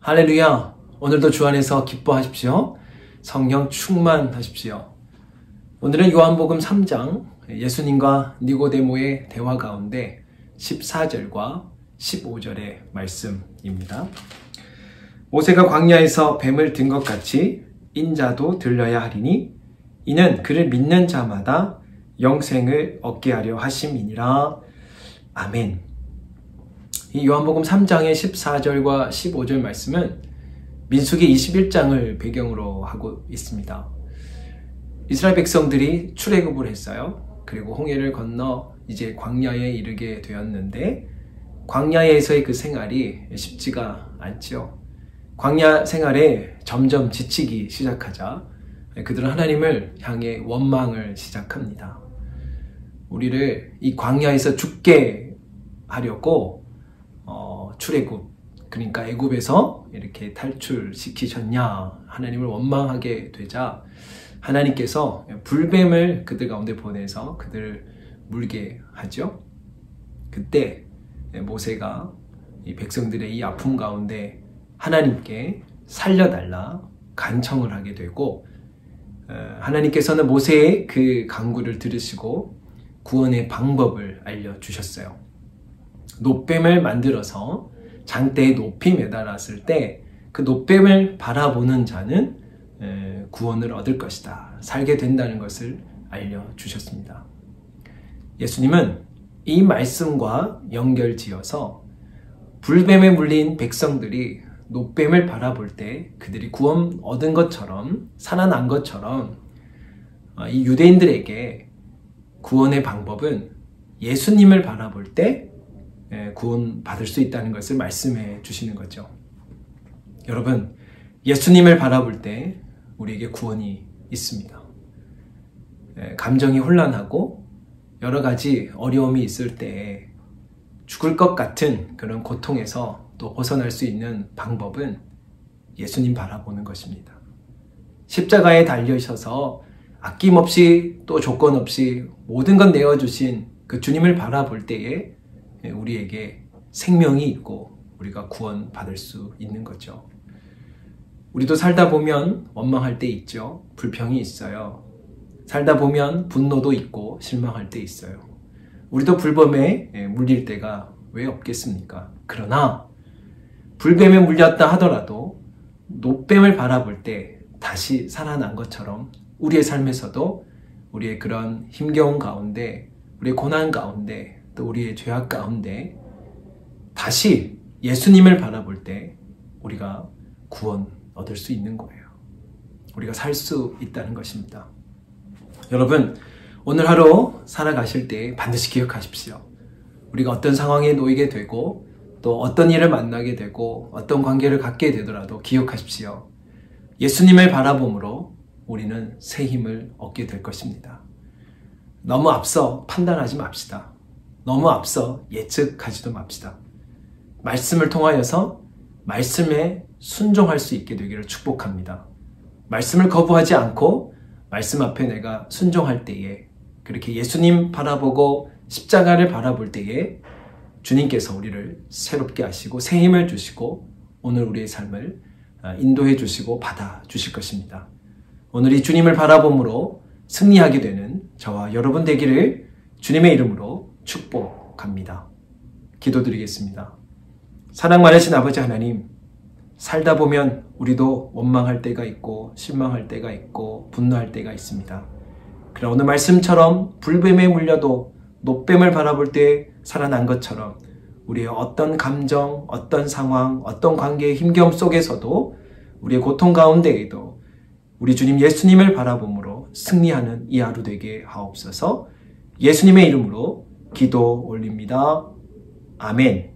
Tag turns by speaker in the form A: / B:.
A: 할렐루야! 오늘도 주 안에서 기뻐하십시오. 성령 충만하십시오. 오늘은 요한복음 3장 예수님과 니고데모의 대화 가운데 14절과 15절의 말씀입니다. 모세가 광야에서 뱀을 든 것 같이 인자도 들려야 하리니 이는 그를 믿는 자마다 영생을 얻게 하려 하심이니라. 아멘. 이 요한복음 3장의 14절과 15절 말씀은 민수기 21장을 배경으로 하고 있습니다. 이스라엘 백성들이 출애굽을 했어요. 그리고 홍해를 건너 이제 광야에 이르게 되었는데 광야에서의 그 생활이 쉽지가 않죠. 광야 생활에 점점 지치기 시작하자 그들은 하나님을 향해 원망을 시작합니다. 우리를 이 광야에서 죽게 하려고 출애굽, 그러니까 애굽에서 이렇게 탈출시키셨냐, 하나님을 원망하게 되자 하나님께서 불뱀을 그들 가운데 보내서 그들을 물게 하죠. 그때 모세가 이 백성들의 이 아픔 가운데 하나님께 살려달라 간청을 하게 되고, 하나님께서는 모세의 그 간구를 들으시고 구원의 방법을 알려주셨어요. 놋뱀을 만들어서 장대에 높이 매달았을 때 그 놋뱀을 바라보는 자는 구원을 얻을 것이다, 살게 된다는 것을 알려주셨습니다. 예수님은 이 말씀과 연결지어서 불뱀에 물린 백성들이 놋뱀을 바라볼 때 그들이 구원 얻은 것처럼, 살아난 것처럼 이 유대인들에게 구원의 방법은 예수님을 바라볼 때 구원 받을 수 있다는 것을 말씀해 주시는 거죠. 여러분, 예수님을 바라볼 때 우리에게 구원이 있습니다. 감정이 혼란하고 여러 가지 어려움이 있을 때 죽을 것 같은 그런 고통에서 또 벗어날 수 있는 방법은 예수님 바라보는 것입니다. 십자가에 달리셔서 아낌없이 또 조건 없이 모든 것 내어주신 그 주님을 바라볼 때에 우리에게 생명이 있고 우리가 구원 받을 수 있는 거죠. 우리도 살다 보면 원망할 때 있죠. 불평이 있어요. 살다 보면 분노도 있고 실망할 때 있어요. 우리도 불뱀에 물릴 때가 왜 없겠습니까? 그러나 불뱀에 물렸다 하더라도 놋뱀을 바라볼 때 다시 살아난 것처럼 우리의 삶에서도 우리의 그런 힘겨운 가운데, 우리의 고난 가운데, 또 우리의 죄악 가운데 다시 예수님을 바라볼 때 우리가 구원 얻을 수 있는 거예요. 우리가 살 수 있다는 것입니다. 여러분, 오늘 하루 살아가실 때 반드시 기억하십시오. 우리가 어떤 상황에 놓이게 되고 또 어떤 일을 만나게 되고 어떤 관계를 갖게 되더라도 기억하십시오. 예수님을 바라봄으로 우리는 새 힘을 얻게 될 것입니다. 너무 앞서 판단하지 맙시다. 너무 앞서 예측하지도 맙시다. 말씀을 통하여서 말씀에 순종할 수 있게 되기를 축복합니다. 말씀을 거부하지 않고 말씀 앞에 내가 순종할 때에, 그렇게 예수님 바라보고 십자가를 바라볼 때에 주님께서 우리를 새롭게 하시고 새 힘을 주시고 오늘 우리의 삶을 인도해 주시고 받아 주실 것입니다. 오늘 이 주님을 바라봄으로 승리하게 되는 저와 여러분 되기를 주님의 이름으로 축복합니다. 기도드리겠습니다. 사랑 많으신 아버지 하나님, 살다 보면 우리도 원망할 때가 있고 실망할 때가 있고 분노할 때가 있습니다. 그러나 오늘 말씀처럼 불뱀에 물려도 놋뱀을 바라볼 때 살아난 것처럼 우리의 어떤 감정, 어떤 상황, 어떤 관계의 힘겨움 속에서도 우리의 고통 가운데에도 우리 주님 예수님을 바라봄으로 승리하는 이 하루 되게 하옵소서. 예수님의 이름으로 기도 올립니다. 아멘.